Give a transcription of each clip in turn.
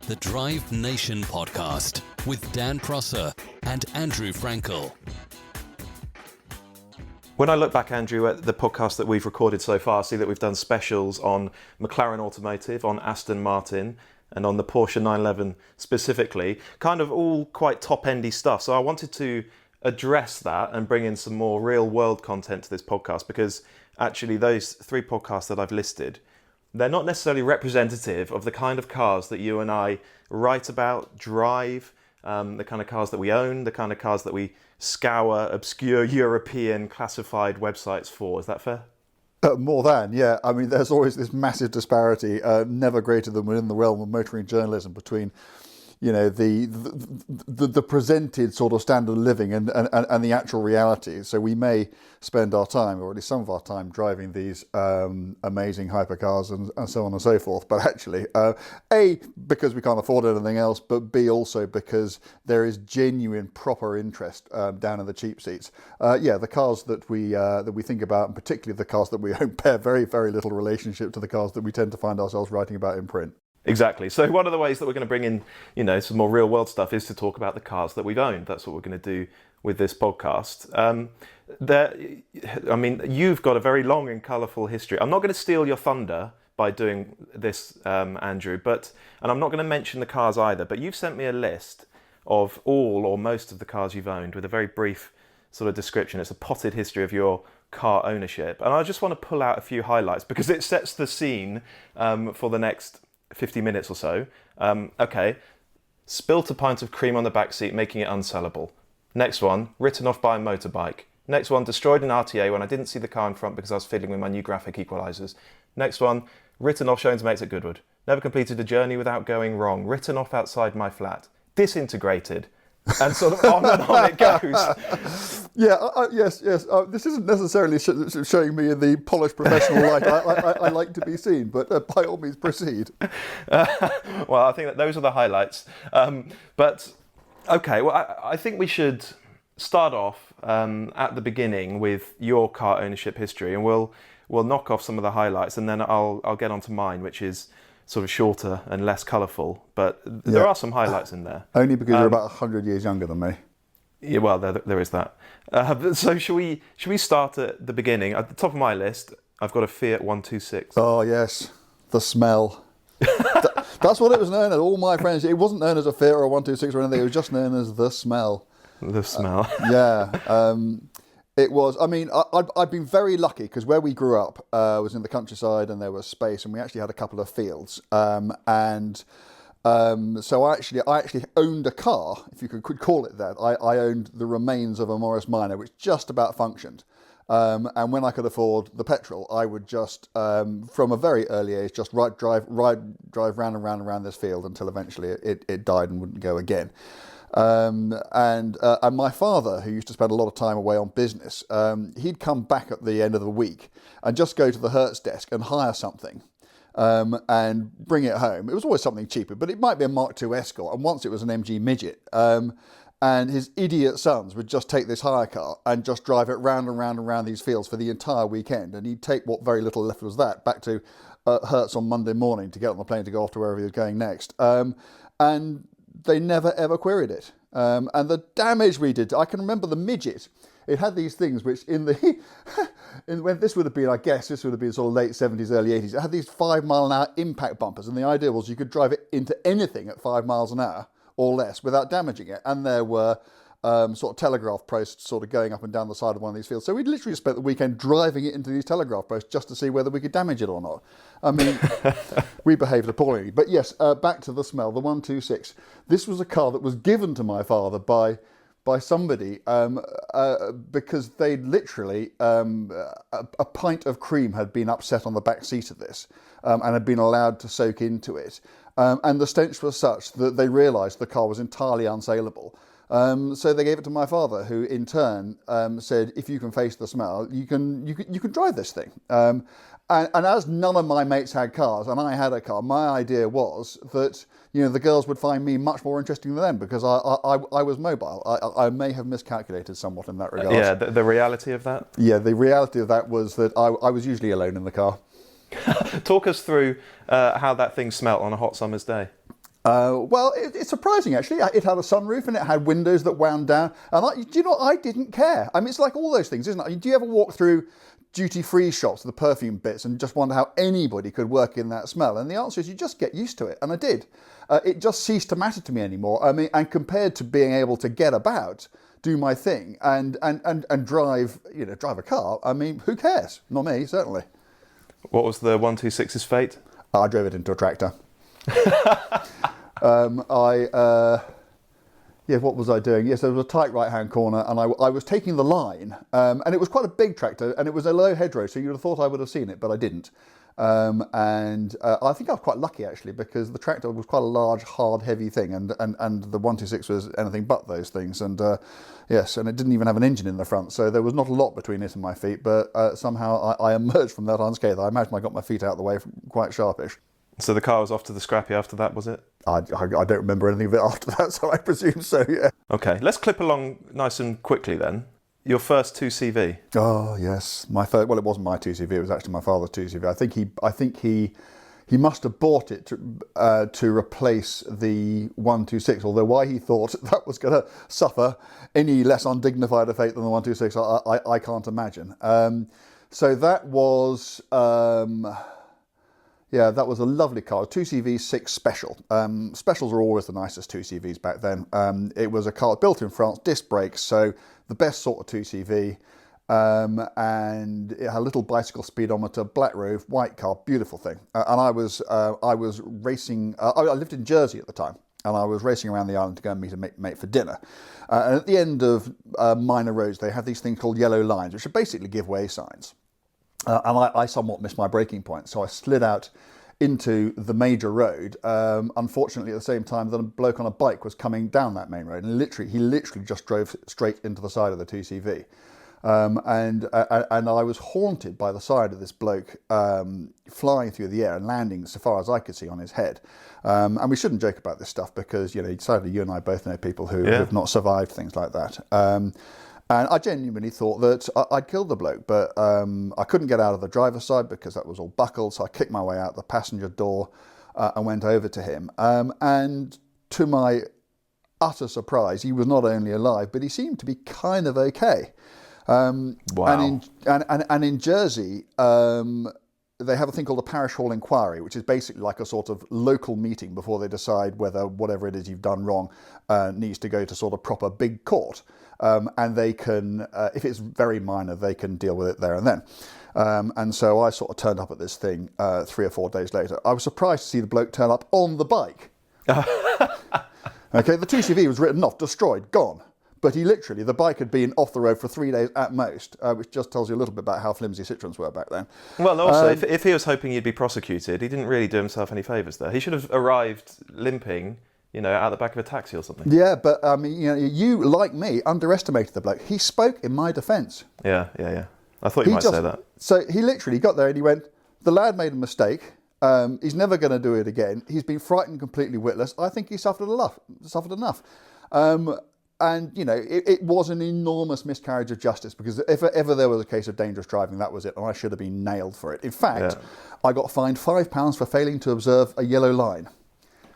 the Drive Nation podcast with Dan Prosser and Andrew Frankel. When I look back, Andrew, at the podcast that we've recorded so far, I see that we've done specials on McLaren Automotive, on Aston Martin, and on the Porsche 911 specifically, kind of all quite top-endy stuff. So I wanted to address that and bring in some more real-world content to this podcast, because actually those three podcasts that I've listed, they're not necessarily representative of the kind of cars that you and I write about, drive, the kind of cars that we own, the kind of cars that we scour obscure European classified websites for. Is that fair? More than, yeah. I mean, there's always this massive disparity, never greater than within the realm of motoring journalism, between, you know, the presented sort of standard of living and the actual reality. So we may spend our time, or at least some of our time, driving these amazing hypercars and so on and so forth. But actually, A, because we can't afford anything else, but B, also because there is genuine, proper interest down in the cheap seats. The cars that we think about, and particularly the cars that we own, bear very, very little relationship to the cars that we tend to find ourselves writing about in print. Exactly. So one of the ways that we're going to bring in, you know, some more real world stuff is to talk about the cars that we've owned. That's what we're going to do with this podcast. You've got a very long and colourful history. I'm not going to steal your thunder by doing this, Andrew, and I'm not going to mention the cars either, but you've sent me a list of all or most of the cars you've owned with a very brief sort of description. It's a potted history of your car ownership. And I just want to pull out a few highlights because it sets the scene for the next 50 minutes or so. Okay. Spilt a pint of cream on the back seat, making it unsellable. Next one, written off by a motorbike. Next one, destroyed an RTA when I didn't see the car in front because I was fiddling with my new graphic equalisers. Next one, written off showing to mates at Goodwood. Never completed a journey without going wrong. Written off outside my flat. Disintegrated. And sort of on and on it goes. Yeah, yes. This isn't necessarily showing me in the polished professional light I like to be seen, but by all means proceed. Well, I think that those are the highlights. But okay, well, I think we should start off at the beginning with your car ownership history, and we'll knock off some of the highlights, and then I'll get on to mine, which is sort of shorter and less colourful, but there are some highlights in there. Only because you're about 100 years younger than me. Yeah, well, there is that. So should we start at the beginning? At the top of my list, I've got a Fiat 126. Oh yes, the smell. That's what it was known as. All my friends, it wasn't known as a Fiat or a 126 or anything. It was just known as the smell. The smell. It was, I mean, I'd been very lucky because where we grew up was in the countryside and there was space and we actually had a couple of fields. So I actually owned a car, if you could call it that. I owned the remains of a Morris Minor, which just about functioned. And when I could afford the petrol, I would just, from a very early age, just drive round and round and round this field until eventually it died and wouldn't go again. And my father, who used to spend a lot of time away on business, he'd come back at the end of the week and just go to the Hertz desk and hire something and bring it home. It was always something cheaper, but it might be a Mark II Escort, and once it was an MG Midget. And his idiot sons would just take this hire car and just drive it round and round and round these fields for the entire weekend. And he'd take what very little left was that back to Hertz on Monday morning to get on the plane to go off to wherever he was going next. And they never ever queried it. And the damage we did, I can remember the Midget. It had these things which when this would have been, I guess, this would have been sort of late 70s, early 80s. It had these 5 mile an hour impact bumpers. And the idea was you could drive it into anything at 5 miles an hour or less without damaging it. And there were sort of telegraph posts sort of going up and down the side of one of these fields. So we'd literally spent the weekend driving it into these telegraph posts just to see whether we could damage it or not. I mean, we behaved appallingly. But yes, back to the smell, the 126. This was a car that was given to my father by somebody because they literally, a pint of cream had been upset on the back seat of this and had been allowed to soak into it. And the stench was such that they realised the car was entirely unsaleable. So they gave it to my father, who in turn said, if you can face the smell, you can drive this thing. And as none of my mates had cars and I had a car, my idea was that, you know, the girls would find me much more interesting than them because I was mobile. I may have miscalculated somewhat in that regard. Yeah, the reality of that? Yeah, the reality of that was that I was usually alone in the car. Talk us through how that thing smelt on a hot summer's day. Well, it's surprising actually. It had a sunroof and it had windows that wound down. And do you know what? I didn't care. I mean, it's like all those things, isn't it? Do you ever walk through duty-free shops, the perfume bits, and just wonder how anybody could work in that smell? And the answer is you just get used to it. And I did. It just ceased to matter to me anymore. I mean, and compared to being able to get about, do my thing, and drive, drive a car, I mean, who cares? Not me, certainly. What was the 126's fate? I drove it into a tractor. What was I doing? Yes, there was a tight right-hand corner, and I was taking the line, and it was quite a big tractor, and it was a low hedgerow, so you'd have thought I would have seen it, but I didn't. I think I was quite lucky actually, because the tractor was quite a large, hard, heavy thing, and the 126 was anything but those things, and and it didn't even have an engine in the front, so there was not a lot between it and my feet, but somehow I emerged from that unscathed. I imagine I got my feet out of the way quite sharpish. So the car was off to the scrappy after that, was it? I don't remember anything of it after that, so I presume so, yeah. Okay, let's clip along nice and quickly then. Your first 2CV. Oh yes, my first. Well, it wasn't my 2CV. It was actually my father's 2CV. I think he must have bought it to replace the 126. Although why he thought that was going to suffer any less undignified a fate than the 126, I can't imagine. So that was. Yeah, that was a lovely car, a 2CV6 Special. Specials are always the nicest 2CVs back then. It was a car built in France, disc brakes, so the best sort of 2CV. And it had a little bicycle speedometer, black roof, white car, beautiful thing. And I was racing, I lived in Jersey at the time, and I was racing around the island to go and meet a mate for dinner. And at the end of minor roads, they have these things called yellow lines, which are basically give-way signs. And I somewhat missed my braking point, so I slid out into the major road. Unfortunately, at the same time that a bloke on a bike was coming down that main road, and he literally just drove straight into the side of the 2CV. And I was haunted by the side of this bloke flying through the air and landing, so far as I could see, on his head. And we shouldn't joke about this stuff because, sadly, you and I both know people who have not survived things like that. And I genuinely thought that I'd killed the bloke, but I couldn't get out of the driver's side because that was all buckled, so I kicked my way out the passenger door and went over to him. And to my utter surprise, he was not only alive, but he seemed to be kind of okay. Wow. And in Jersey, they have a thing called a parish hall inquiry, which is basically like a sort of local meeting before they decide whether whatever it is you've done wrong needs to go to sort of proper big court. And they can, if it's very minor, they can deal with it there and then. And so I sort of turned up at this thing 3 or 4 days later. I was surprised to see the bloke turn up on the bike. Okay, the 2CV was written off, destroyed, gone. But the bike had been off the road for 3 days at most, which just tells you a little bit about how flimsy Citroens were back then. Well, also, if he was hoping you'd be prosecuted, he didn't really do himself any favours there. He should have arrived limping, out the back of a taxi or something. Yeah, but I mean, you, like me, underestimated the bloke. He spoke in my defence. Yeah. I thought you might say that. So he literally got there and he went, the lad made a mistake. He's never going to do it again. He's been frightened, completely witless. I think he suffered enough. And, it was an enormous miscarriage of justice because if ever there was a case of dangerous driving, that was it. And I should have been nailed for it. In fact, I got fined £5 for failing to observe a yellow line.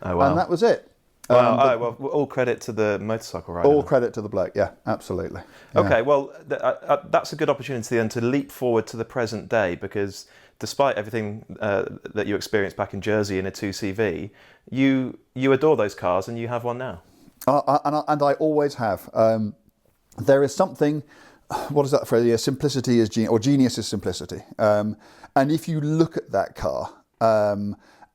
Oh, wow. And that was it. Wow. Well, all credit to the motorcycle rider. All credit to the bloke. Yeah, absolutely. Yeah. Okay, well, that's a good opportunity then to leap forward to the present day because despite everything that you experienced back in Jersey in a 2CV, you adore those cars and you have one now. And I always have. There is something, what is that phrase? Yeah, simplicity is genius, or genius is simplicity. And if you look at that car,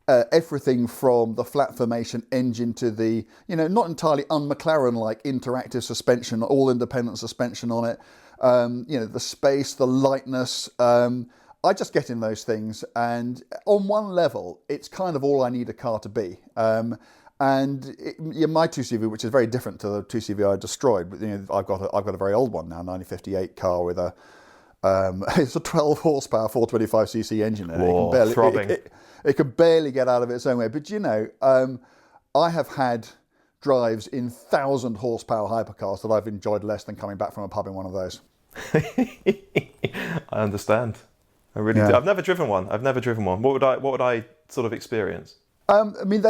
everything from the flat formation engine to the, not entirely un-McLaren-like interactive suspension, all independent suspension on it, the space, the lightness. I just get in those things, and on one level, it's kind of all I need a car to be. My 2CV, which is very different to the 2CV I destroyed, but I've got a very old one now, 1958 car with it's a 12 horsepower 425cc engine in it. Whoa, throbbing. It can barely get out of its own way. But I have had drives in 1,000 horsepower hypercars that I've enjoyed less than coming back from a pub in one of those. I understand. I really do. I've never driven one. What would I sort of experience? I mean,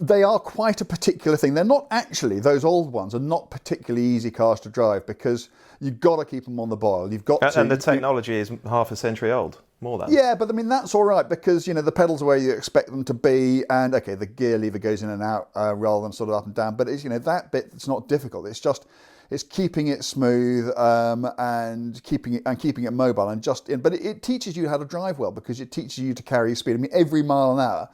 they are quite a particular thing. They're not actually, those old ones are not particularly easy cars to drive because you've got to keep them on the boil. You've got to. And the technology is half a century old, more than. Yeah, but I mean, that's all right because, the pedals are where you expect them to be. And, okay, the gear lever goes in and out rather than sort of up and down. But, it's that bit, it's not difficult. It's keeping it smooth and keeping it mobile. But it teaches you how to drive well because it teaches you to carry speed. I mean, every mile an hour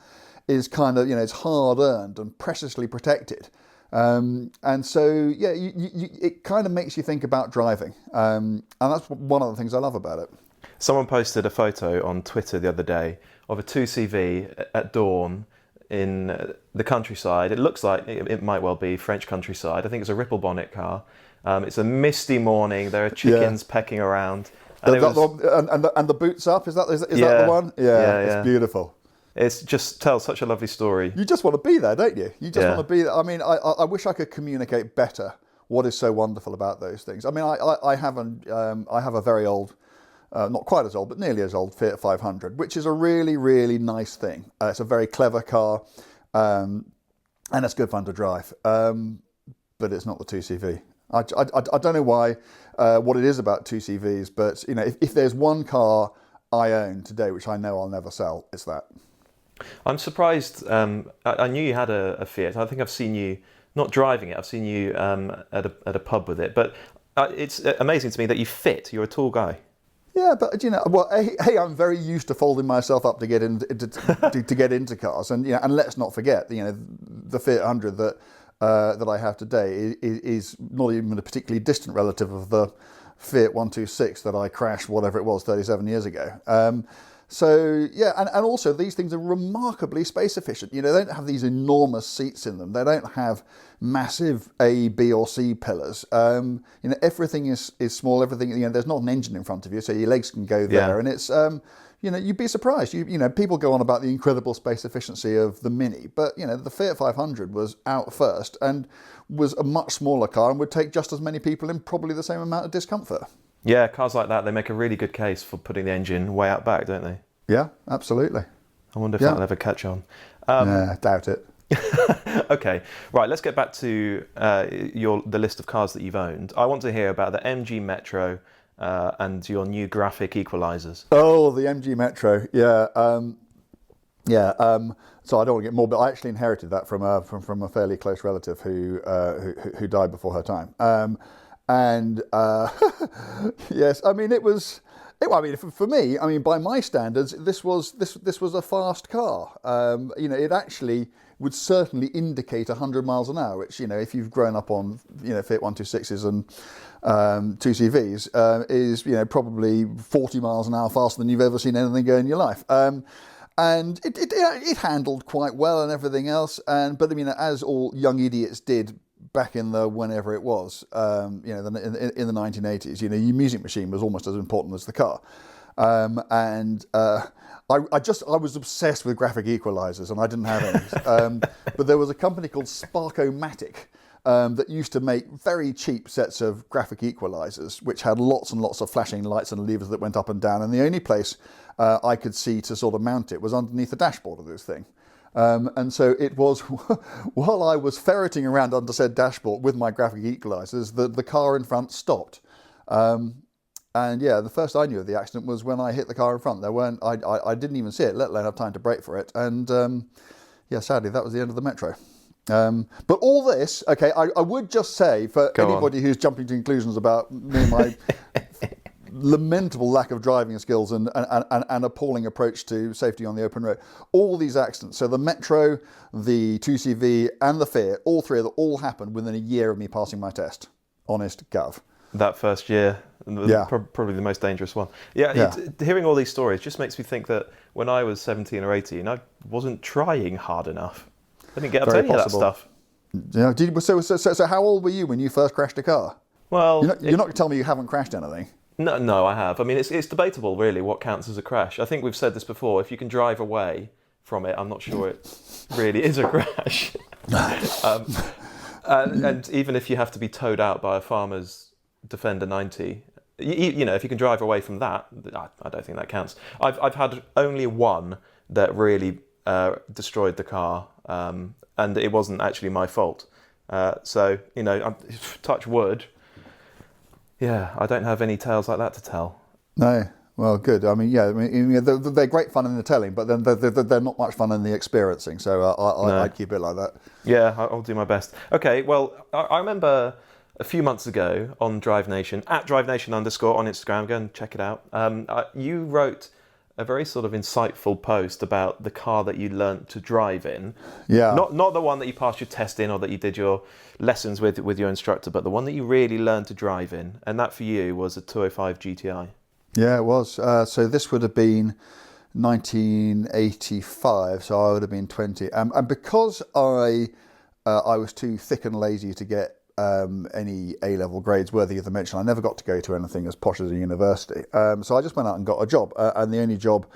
is kind of, it's hard earned and preciously protected. And so, yeah, it kind of makes you think about driving. And that's one of the things I love about it. Someone posted a photo on Twitter the other day of a 2CV at dawn in the countryside. It looks like it might well be French countryside. I think it's a ripple bonnet car. It's a misty morning. There are chickens pecking around. And the boots up, is that the one? Yeah, it's beautiful. It just tells such a lovely story. You just want to be there, don't you? You just want to be there. I mean, I wish I could communicate better what is so wonderful about those things. I mean, I have a very old, not quite as old, but nearly as old Fiat 500, which is a really, really nice thing. It's a very clever car, and it's good fun to drive. But it's not the 2CV. I don't know why, what it is about 2CVs, but if there's one car I own today, which I know I'll never sell, it's that. I'm surprised. I knew you had a Fiat. I think I've seen you not driving it. I've seen you at a pub with it. But it's amazing to me that you fit. You're a tall guy. Yeah, but I'm very used to folding myself up to get to get into cars, and let's not forget, the Fiat 100 that I have today is not even a particularly distant relative of the Fiat 126 that I crashed, whatever it was, 37 years ago. So, yeah, and also these things are remarkably space efficient. They don't have these enormous seats in them. They don't have massive A, B or C pillars. Everything is small. Everything, there's not an engine in front of you, so your legs can go there. Yeah. And it's, you'd be surprised. People go on about the incredible space efficiency of the Mini, but, the Fiat 500 was out first and was a much smaller car and would take just as many people in probably the same amount of discomfort. Yeah, cars like that, they make a really good case for putting the engine way out back, don't they? Yeah, absolutely. I wonder if that'll ever catch on. Doubt it. Okay, right, let's get back to the list of cars that you've owned. I want to hear about the MG Metro and your new graphic equalisers. Oh, the MG Metro, yeah. So I don't want to get more, but I actually inherited that from a fairly close relative who died before her time. Yes, I mean for me, I mean by my standards, this was a fast car. It actually would certainly indicate 100 miles an hour, which if you've grown up on Fiat 126s and 2CVs is probably 40 miles an hour faster than you've ever seen anything go in your life. And it handled quite well and everything else. But I mean, as all young idiots did back in the whenever it was, in the 1980s, your music machine was almost as important as the car. I was obsessed with graphic equalizers, and I didn't have any. But there was a company called Sparkomatic that used to make very cheap sets of graphic equalizers, which had lots and lots of flashing lights and levers that went up and down. And the only place I could see to sort of mount it was underneath the dashboard of this thing. And so it was, while I was ferreting around under said dashboard with my graphic equalizers, the car in front stopped. And yeah, the first I knew of the accident was when I hit the car in front. I didn't even see it, let alone have time to brake for it. And sadly, that was the end of the Metro. But all this, okay, I would just say for anybody who's jumping to conclusions about me and my lamentable lack of driving skills and appalling approach to safety on the open road. All these accidents, so the Metro, the 2CV and the Fiat, all three of them all happened within a year of me passing my test. Honest Gov. That first year, probably the most dangerous one. Yeah. Hearing all these stories just makes me think that when I was 17 or 18, I wasn't trying hard enough. I didn't get up to any of that stuff. Yeah. So how old were you when you first crashed a car? Well, you're not going to tell me you haven't crashed anything. No, I have. I mean, it's debatable, really, what counts as a crash. I think we've said this before. If you can drive away from it, I'm not sure it really is a crash. And even if you have to be towed out by a farmer's Defender 90, if you can drive away from that, I don't think that counts. I've had only one that really destroyed the car, and it wasn't actually my fault. So, touch wood. Yeah, I don't have any tales like that to tell. No. Well, good. I mean, they're great fun in the telling, but then they're not much fun in the experiencing. So I'd keep it like that. Yeah, I'll do my best. Okay, well, I remember a few months ago on Drive Nation, at @DriveNation_ on Instagram, go and check it out. You wrote a very sort of insightful post about the car that you learnt to drive in. Yeah. Not the one that you passed your test in or that you did your lessons with your instructor, but the one that you really learned to drive in. And that for you was a 205 GTI. Yeah, it was. So this would have been 1985, so I would have been 20. And because I was too thick and lazy to get any A-level grades worthy of the mention, I never got to go to anything as posh as a university. So I just went out and got a job. And the only job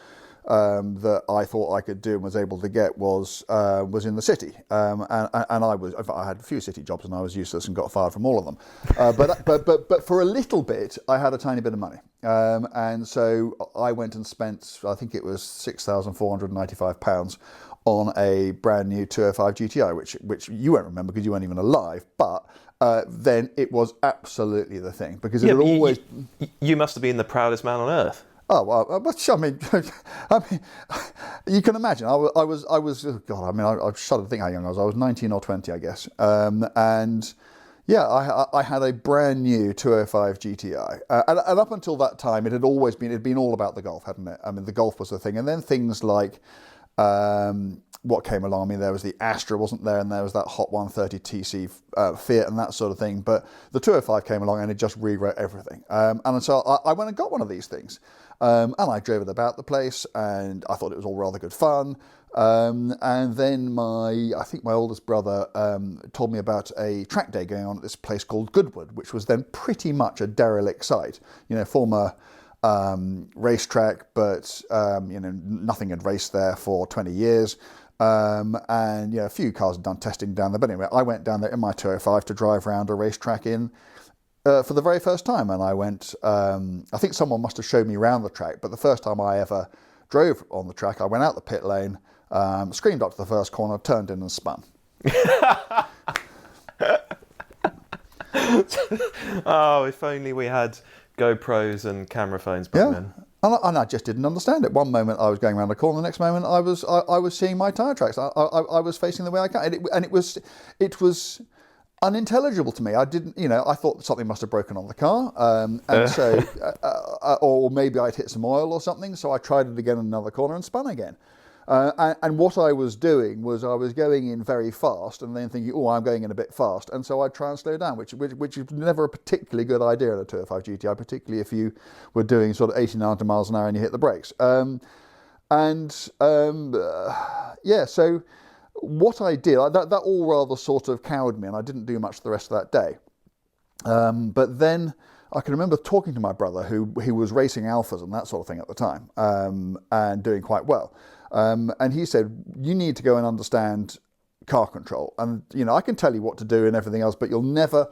that I thought I could do and was able to get was in the city. And I had a few city jobs and I was useless and got fired from all of them. But for a little bit, I had a tiny bit of money. And so I went and spent, I think it was £6,495 on a brand new 205 GTI, which you won't remember because you weren't even alive. But then it was absolutely the thing because it had always. You must have been the proudest man on earth. Oh well, I mean, you can imagine. I was. Oh God, I mean, I shudder to think how young I was. I was 19 or 20, I guess. And yeah, I had a brand new 205 GTI, and up until that time, it had been all about the Golf, hadn't it? I mean, the Golf was the thing, and then things like. What came along? I mean, there was the Astra, wasn't there? And there was that Hot 130 TC Fiat and that sort of thing. But the 205 came along and it just rewrote everything. And so I went and got one of these things. And I drove it about the place and I thought it was all rather good fun. And then I think my oldest brother told me about a track day going on at this place called Goodwood, which was then pretty much a derelict site. Former racetrack, but nothing had raced there for 20 years. And a few cars had done testing down there. But anyway, I went down there in my 205 to drive around a racetrack for the very first time. And I went, I think someone must have showed me around the track, but the first time I ever drove on the track, I went out the pit lane, screamed up to the first corner, turned in and spun. Oh, if only we had GoPros and camera phones back then. And I just didn't understand it. One moment I was going around the corner, the next moment I was seeing my tyre tracks. I was facing the way I can, and it was unintelligible to me. I didn't, I thought something must have broken on the car, so or maybe I'd hit some oil or something. So I tried it again in another corner and spun again. And what I was doing was I was going in very fast and then thinking, oh, I'm going in a bit fast. And so I'd try and slow down, which is never a particularly good idea in a 205 GTI, particularly if you were doing sort of 80, 90 miles an hour and you hit the brakes. So what I did, that all rather sort of cowed me and I didn't do much the rest of that day. But then I can remember talking to my brother who was racing Alphas and that sort of thing at the time and doing quite well. And he said, you need to go and understand car control. And, I can tell you what to do and everything else, but you'll never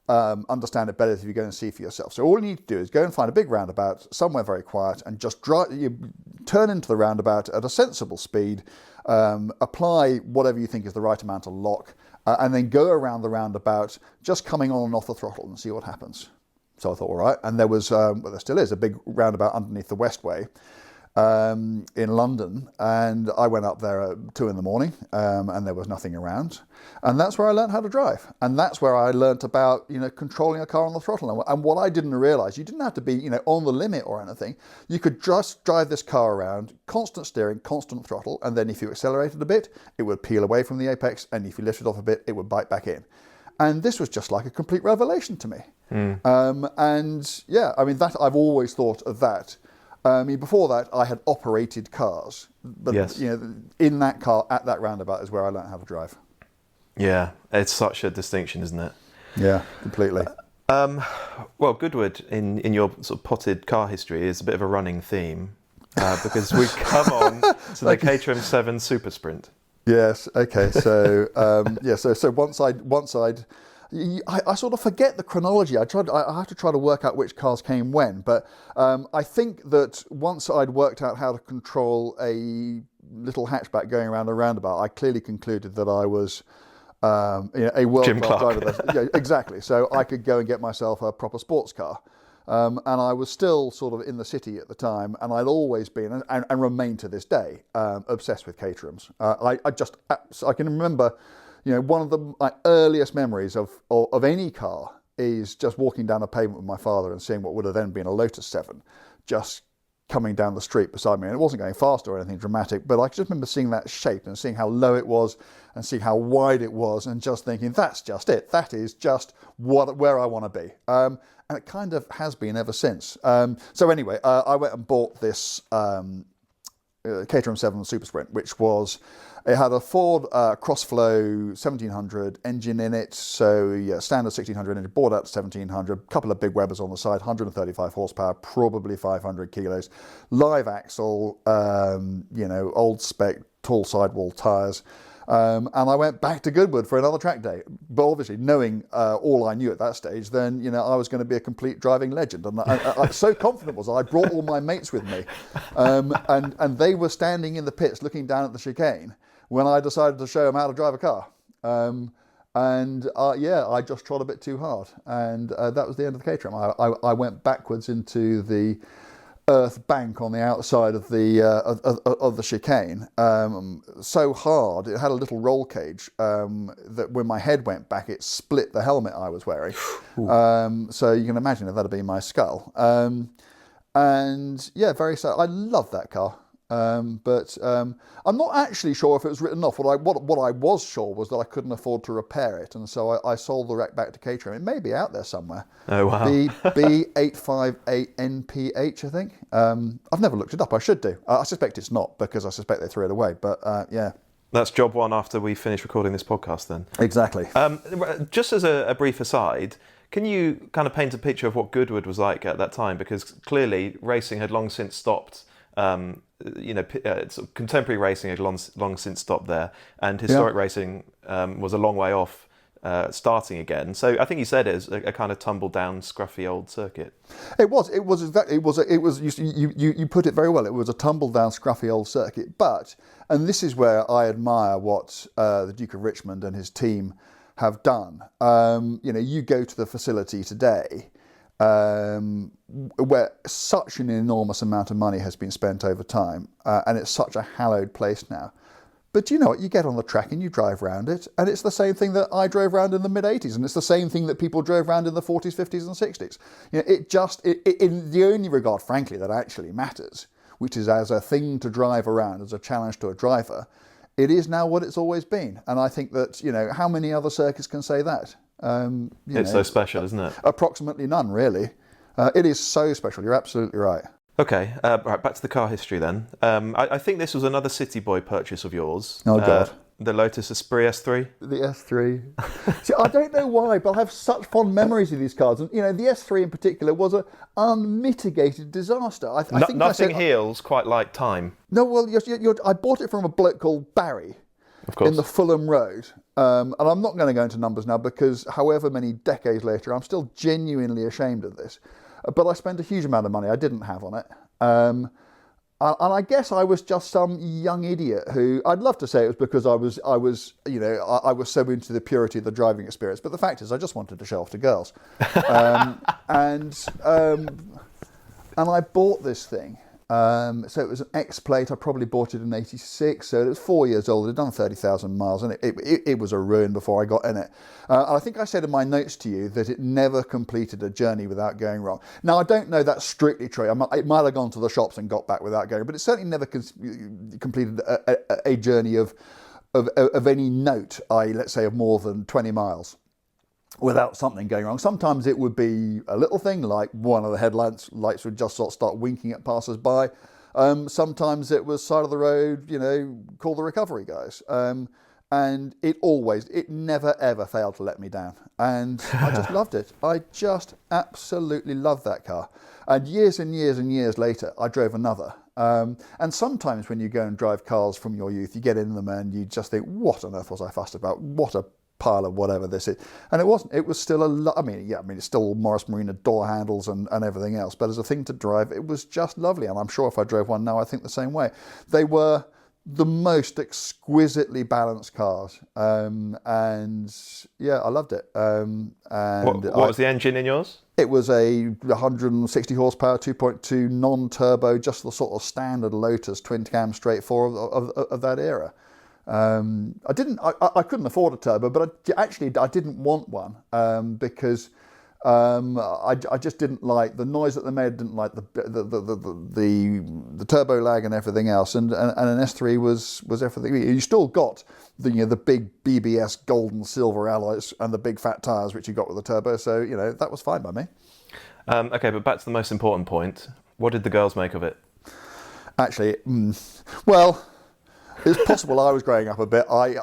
understand it better if you go and see for yourself. So all you need to do is go and find a big roundabout, somewhere very quiet, and just turn into the roundabout at a sensible speed, apply whatever you think is the right amount of lock, and then go around the roundabout, just coming on and off the throttle and see what happens. So I thought, all right. And there was, there still is, a big roundabout underneath the Westway. In London, and I went up there at 2 a.m, and there was nothing around, and that's where I learned how to drive, and that's where I learnt about controlling a car on the throttle. And what I didn't realise, you didn't have to be on the limit or anything. You could just drive this car around, constant steering, constant throttle, and then if you accelerated a bit, it would peel away from the apex, and if you lifted off a bit, it would bite back in. And this was just like a complete revelation to me. And yeah, I mean, that I've always thought of that. Before that, I had operated cars, but yes. In that car at that roundabout is where I learned how to drive. Yeah, it's such a distinction, isn't it? Yeah, completely. Well, Goodwood in your sort of potted car history is a bit of a running theme because we come on to the Caterham 7 Super Sprint. Yes. Okay. So So once I'd. I sort of forget the chronology. I have to try to work out which cars came when, but I think that once I'd worked out how to control a little hatchback going around a roundabout, I clearly concluded that I was a world-class driver. Yeah, exactly. So I could go and get myself a proper sports car. And I was still sort of in the city at the time, and I'd always been, and remain to this day, obsessed with Caterhams. I can remember, one of my earliest memories of any car is just walking down a pavement with my father and seeing what would have then been a Lotus 7, just coming down the street beside me. And it wasn't going fast or anything dramatic, but I just remember seeing that shape and seeing how low it was and seeing how wide it was and just thinking, that's just it. That is just where I want to be. And it kind of has been ever since. So anyway, I went and bought this Caterham 7 Super Sprint, it had a Ford Crossflow 1700 engine in it, so yeah, standard 1600 engine, bought out to 1700, couple of big Webers on the side, 135 horsepower, probably 500 kilos, live axle, old spec, tall sidewall tyres. And I went back to Goodwood for another track day. But obviously, knowing all I knew at that stage, then I was going to be a complete driving legend. And I so confident was I brought all my mates with me, and they were standing in the pits looking down at the chicane when I decided to show them how to drive a car. I just trod a bit too hard, and that was the end of the Caterham. I went backwards into the earth bank on the outside of the chicane, so hard it had a little roll cage that when my head went back it split the helmet I was wearing. So you can imagine if that had been my skull. Very sad. I love that car. But I'm not actually sure if it was written off. What I was sure was that I couldn't afford to repair it, and so I sold the wreck back to Caterham. It may be out there somewhere. Oh wow. The B858NPH, I think. I've never looked it up. I should do. I suspect it's not, because I suspect they threw it away. But yeah. That's job one after we finish recording this podcast then. Exactly. Just as a brief aside, can you kind of paint a picture of what Goodwood was like at that time? Because clearly racing had long since stopped. Contemporary racing had long since stopped there, and historic racing was a long way off starting again. So I think you said it was a kind of tumble down, scruffy old circuit. It was exactly. You put it very well. It was a tumble down, scruffy old circuit. And this is where I admire what the Duke of Richmond and his team have done. You go to the facility today, where such an enormous amount of money has been spent over time, and it's such a hallowed place now. But you know what? You get on the track and you drive around it, and it's the same thing that I drove around in the mid-'80s, and it's the same thing that people drove around in the 40s, 50s and 60s. In the only regard, frankly, that actually matters, which is as a thing to drive around, as a challenge to a driver, it is now what it's always been. And I think that, how many other circuits can say that? It's so special, isn't it? Approximately none, really. It is so special. You're absolutely right. Okay, right, back to the car history then. I think this was another City Boy purchase of yours. Oh, God. The Lotus Esprit S3? The S3. See, I don't know why, but I have such fond memories of these cars. And, the S3 in particular was an unmitigated disaster. I think nothing heals quite like time. No, well, I bought it from a bloke called Barry. Of course. In the Fulham Road. And I'm not going to go into numbers now because however many decades later, I'm still genuinely ashamed of this. But I spent a huge amount of money I didn't have on it. And I guess I was just some young idiot who, I'd love to say it was because I was so into the purity of the driving experience. But the fact is, I just wanted to show off to girls. And I bought this thing. So it was an X-plate. I probably bought it in '86, so it was 4 years old. It had done 30,000 miles, and it was a ruin before I got in it. I think I said in my notes to you that it never completed a journey without going wrong. Now, I don't know that's strictly true. It might have gone to the shops and got back without going, but it certainly never completed a journey of any note, let's say of more than 20 miles. Without something going wrong. Sometimes it would be a little thing like one of the headlights would just sort of start winking at passers-by. Sometimes it was side of the road, call the recovery guys. And it never ever failed to let me down. And I just loved it. I just absolutely loved that car. And years and years and years later, I drove another. And sometimes when you go and drive cars from your youth, you get in them and you just think, what on earth was I fussed about? What a pile of whatever this is. And it wasn't. It was still it's still Morris Marina door handles and everything else, but as a thing to drive, it was just lovely. And I'm sure if I drove one now, I think the same way. They were the most exquisitely balanced cars, and yeah, I loved it. And What was the engine in yours? It was a 160 horsepower, 2.2 non-turbo, just the sort of standard Lotus twin cam straight four of that era. I couldn't afford a turbo, but I didn't want one because I just didn't like the noise that they made. Didn't like the turbo lag and everything else. And an S3 was everything. You still got the big BBS gold and silver alloys and the big fat tyres which you got with the turbo. So that was fine by me. Okay, but back to the most important point. What did the girls make of it? Actually, well, it's possible I was growing up a bit. I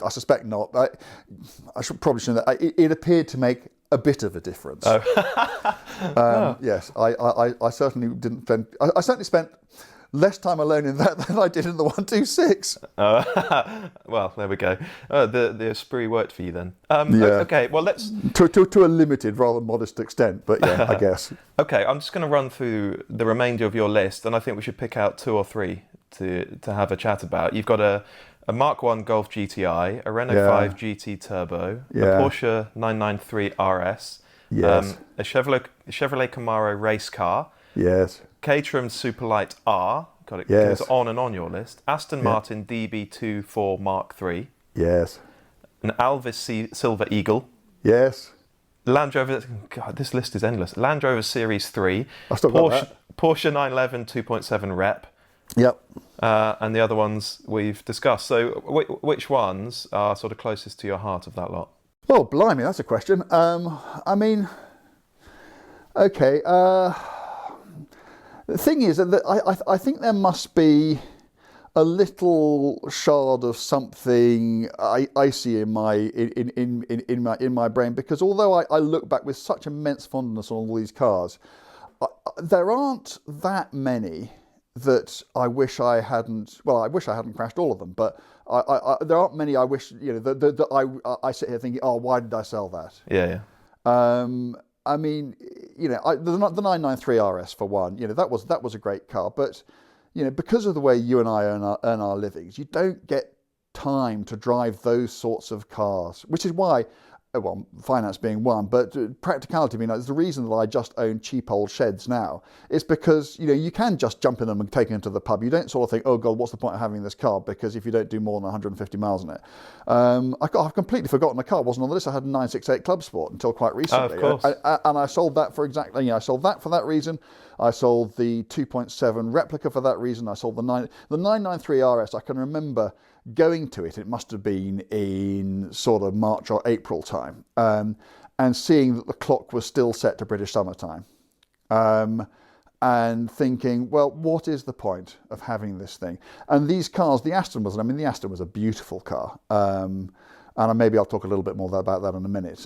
suspect not. I probably shouldn't. It appeared to make a bit of a difference. Oh. Yes, I certainly didn't spend. I certainly spent less time alone in that than I did in the 126. Well, there we go. The esprit worked for you then. Yeah. Okay, well let's... To a limited, rather modest extent, but yeah, I guess. Okay, I'm just going to run through the remainder of your list, and I think we should pick out 2 or 3 to have a chat about. You've got a Mark 1 Golf GTI, a Renault 5 GT Turbo, a Porsche 993 RS, yes, a Chevrolet Camaro race car, yes, Caterham Superlight R, got it, yes, goes on and on your list, Aston Martin DB24 Mark 3, yes, an Alvis Silver Eagle, yes, Land Rover, God, this list is endless, Land Rover Series 3, I still got that. Porsche 911 2.7 Rep, yep. And the other ones we've discussed. So which ones are sort of closest to your heart of that lot? Well, blimey, that's a question. I mean, okay. The thing is that I think there must be a little shard of something icy in my brain, because although I look back with such immense fondness on all these cars, there aren't that many that I wish I hadn't. Well, I wish I hadn't crashed all of them, but there aren't many I wish that I sit here thinking, oh, why did I sell that? Yeah. I mean, the 993 RS for one, that was a great car, but because of the way you and I earn our livings, you don't get time to drive those sorts of cars, which is why, well, finance being one, but practicality being the reason that I just own cheap old sheds now is because, you can just jump in them and take them to the pub. You don't sort of think, oh God, what's the point of having this car? Because if you don't do more than 150 miles on it. I've completely forgotten the car wasn't on the list. I had a 968 Club Sport until quite recently. Oh, of course. And I sold that for exactly, I sold that for that reason. I sold the 2.7 replica for that reason. I sold the 993 RS. I can remember going to it must have been in sort of March or April time, and seeing that the clock was still set to British summertime, and thinking, well, what is the point of having this thing? And these cars, the Aston was a beautiful car, and maybe I'll talk a little bit more about that in a minute.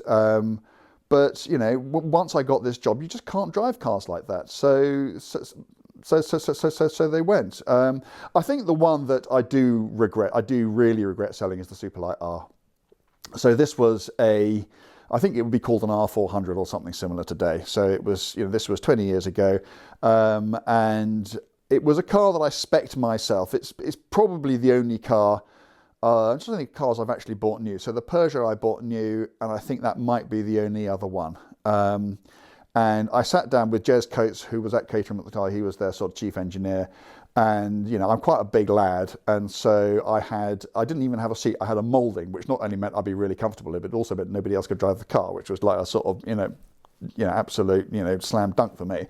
But once I got this job, you just can't drive cars like that. So they went. I think the one that I do really regret selling is the Superlight R. So this was I think it would be called an R400 or something similar today. So it was, this was 20 years ago. And it was a car that I spec'd myself. It's probably the only car, I'm just thinking cars I've actually bought new. So the Peugeot I bought new, and I think that might be the only other one. And I sat down with Jez Coates, who was at Caterham at the time. He was their sort of chief engineer. And, I'm quite a big lad. And so I didn't even have a seat. I had a moulding, which not only meant I'd be really comfortable in, but also meant nobody else could drive the car, which was like a sort of, absolute, slam dunk for me.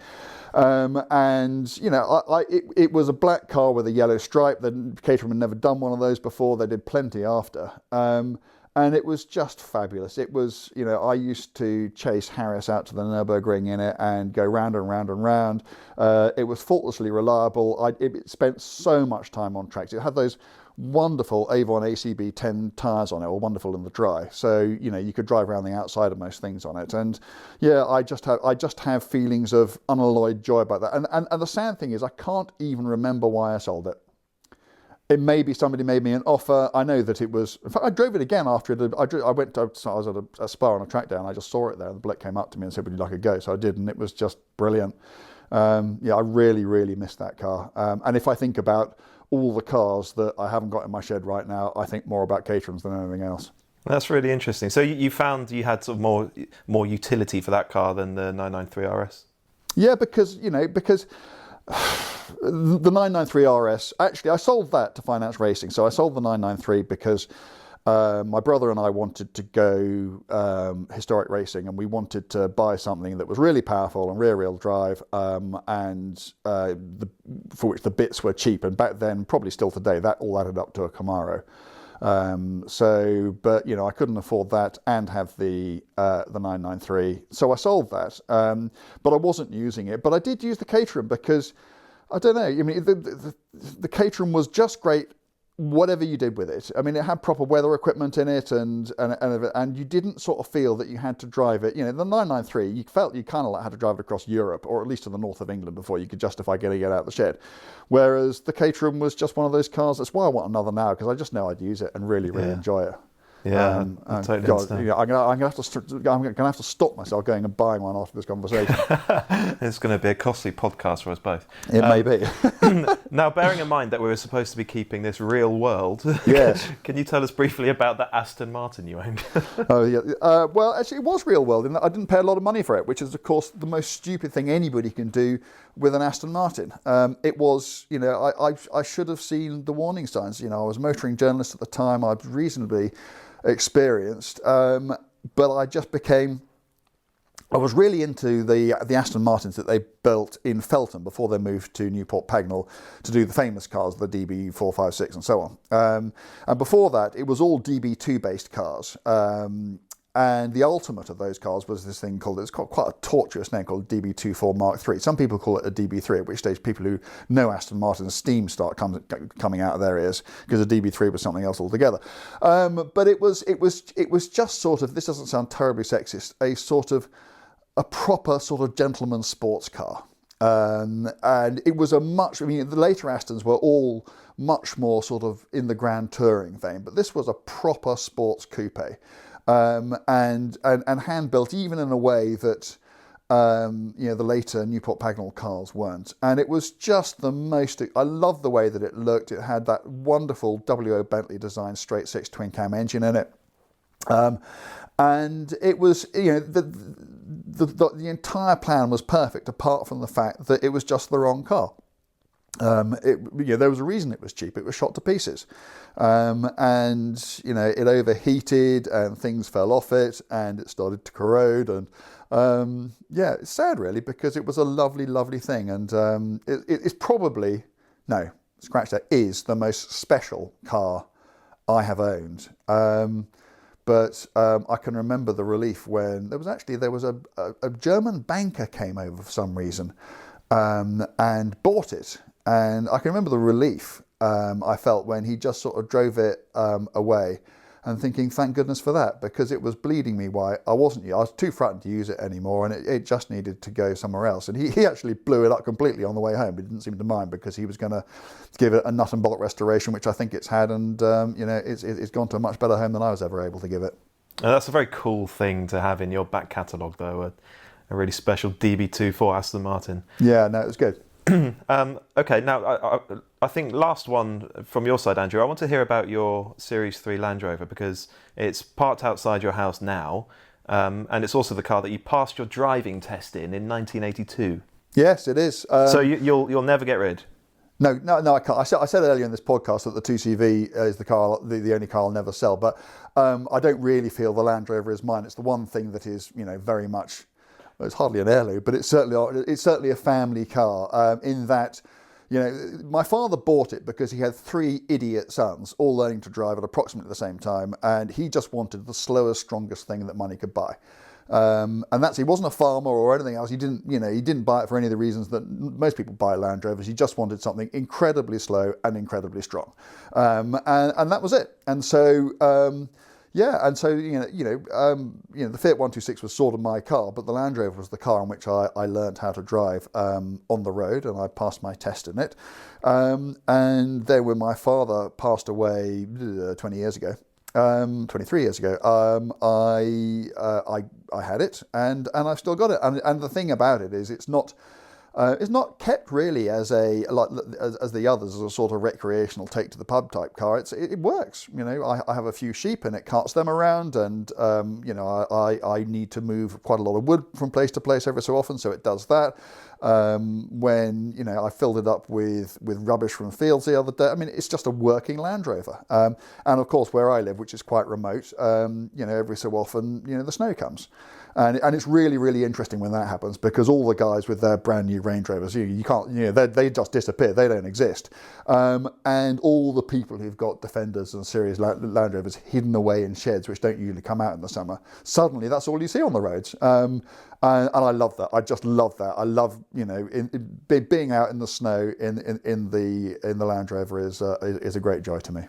It was a black car with a yellow stripe. Caterham had never done one of those before. They did plenty after. And it was just fabulous. It was, I used to chase Harris out to the Nürburgring in it and go round and round and round. It was faultlessly reliable. It spent so much time on tracks. It had those wonderful Avon ACB 10 tyres on it, or wonderful in the dry. So, you could drive around the outside of most things on it. And yeah, I just have feelings of unalloyed joy about that. And the sad thing is I can't even remember why I sold it. It may be somebody made me an offer. I know that it was. In fact, I drove it again after it. I was at a spa on a track day, and I just saw it there. And the bloke came up to me and said, "Would you like a go?" So I did, and it was just brilliant. I really, really missed that car. And if I think about all the cars that I haven't got in my shed right now, I think more about Caterhams than anything else. That's really interesting. So you found you had sort of more utility for that car than the 993 RS? Yeah, because the 993 RS, actually I sold that to finance racing. So I sold the 993 because my brother and I wanted to go historic racing, and we wanted to buy something that was really powerful and rear-wheel drive, for which the bits were cheap. And back then, probably still today, that all added up to a Camaro. But I couldn't afford that and have the 993, so I sold that. But I wasn't using it. But I did use the Caterham because I don't know. I mean, the Caterham was just great. Whatever you did with it, I mean, it had proper weather equipment in it, and you didn't sort of feel that you had to drive it. The 993, you felt you kind of had to drive it across Europe, or at least to the north of England, before you could justify getting it out of the shed. Whereas the Caterham was just one of those cars. That's why I want another now, because I just know I'd use it and really enjoy it. Yeah, I totally understand. I'm gonna have to stop myself going and buying one after this conversation. It's going to be a costly podcast for us both. It may be. Now, bearing in mind that we were supposed to be keeping this real world, yes. Can you tell us briefly about the Aston Martin you owned? Oh yeah. Well, actually, it was real world in that I didn't pay a lot of money for it, which is, of course, the most stupid thing anybody can do with an Aston Martin. It was, I should have seen the warning signs. I was a motoring journalist at the time. I was reasonably experienced, but I was really into the Aston Martins that they built in Feltham before they moved to Newport Pagnell to do the famous cars, the DB456 and so on. And before that, it was all DB2 based cars. And the ultimate of those cars was this thing called, it's got quite a tortuous name, called DB24 Mark III. Some people call it a DB3, at which stage people who know Aston Martin's steam start coming out of their ears, because a DB3 was something else altogether. But it was just sort of, this doesn't sound terribly sexist, a proper sort of gentleman's sports car. And it was the later Astons were all much more sort of in the grand touring vein, but this was a proper sports coupe. And hand built, even in a way that the later Newport Pagnell cars weren't. And it was just the most. I love the way that it looked. It had that wonderful W.O. Bentley designed straight six twin cam engine in it, and it was the entire plan was perfect, apart from the fact that it was just the wrong car. There was a reason it was cheap. It was shot to pieces, and it overheated and things fell off it and it started to corrode, and it's sad really, because it was a lovely, lovely thing, and it's probably, no, scratch that, is the most special car I have owned. But I can remember the relief when there was a German banker came over for some reason and bought it. And I can remember the relief I felt when he just sort of drove it away, and thinking, thank goodness for that, because it was bleeding me why I was too frightened to use it anymore, and it just needed to go somewhere else. And he actually blew it up completely on the way home. He didn't seem to mind, because he was going to give it a nut and bolt restoration, which I think it's had, and it's gone to a much better home than I was ever able to give it. That's a very cool thing to have in your back catalogue, though, a really special DB2 for Aston Martin. Yeah, no, it was good. Okay, now I think last one from your side, Andrew, I want to hear about your Series 3 Land Rover, because it's parked outside your house now, and it's also the car that you passed your driving test in 1982. Yes, it is. So you'll never get rid? No, I can't. I said earlier in this podcast that the 2CV is the car, the only car I'll never sell, but I don't really feel the Land Rover is mine. It's the one thing that is, very much. It's hardly an heirloom, but it's certainly a family car. In that, my father bought it because he had three idiot sons, all learning to drive at approximately the same time, and he just wanted the slowest, strongest thing that money could buy. And he wasn't a farmer or anything else. He didn't buy it for any of the reasons that most people buy Land Rovers. He just wanted something incredibly slow and incredibly strong, and that was it. And so. The Fiat 126 was sort of my car, but the Land Rover was the car in which I learned how to drive on the road, and I passed my test in it. And then when my father passed away 23 years ago, I had it, and I've still got it. And the thing about it is, it's not. It's not kept really as as the others, as a sort of recreational take to the pub type car. It works. I have a few sheep and it carts them around, and I need to move quite a lot of wood from place to place every so often, so it does that. When I filled it up with rubbish from fields the other day. I mean, it's just a working Land Rover. And of course, where I live, which is quite remote, every so often, the snow comes. And it's really, really interesting when that happens, because all the guys with their brand new Range Rovers, you can't, they just disappear. They don't exist. And all the people who've got Defenders and Series Land Rovers hidden away in sheds, which don't usually come out in the summer, suddenly that's all you see on the roads. And I love that. I just love that. I love, being out in the snow in the Land Rover is a great joy to me.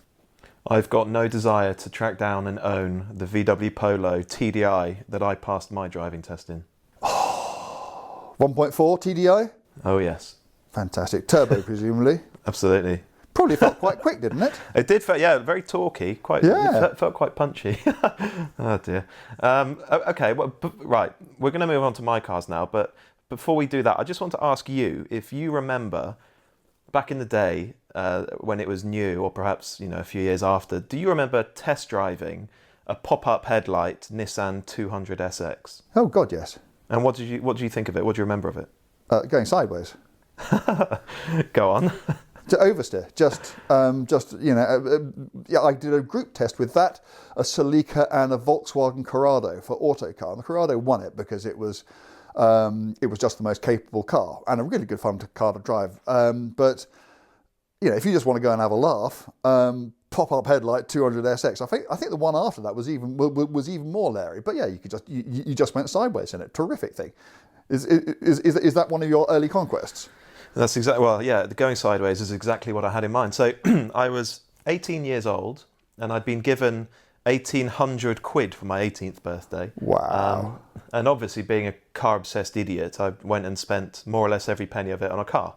I've got no desire to track down and own the VW Polo TDI that I passed my driving test in. 1.4 TDI? Oh, yes. Fantastic. Turbo, presumably. Absolutely. Probably felt quite quick, didn't it? It did feel, very torquey. It felt quite punchy. Oh, dear. Okay, right. We're going to move on to my cars now, but before we do that, I just want to ask you if you remember back in the day, when it was new, or perhaps a few years after, do you remember test driving a pop-up headlight Nissan 200 SX? Oh God, yes. And what did you think of it? What do you remember of it? Going sideways. Go on. To oversteer, I did a group test with that, a Celica and a Volkswagen Corrado for Autocar, and the Corrado won it because it was just the most capable car and a really good fun car to drive. But if you just want to go and have a laugh, pop-up headlight 200 SX. I think the one after that was even more Larry. But yeah, you just went sideways in it. Terrific thing. Is that one of your early conquests? That's exactly, the going sideways is exactly what I had in mind. So I was 18 years old and I'd been given 1,800 quid for my 18th birthday. Wow. And obviously being a car-obsessed idiot, I went and spent more or less every penny of it on a car.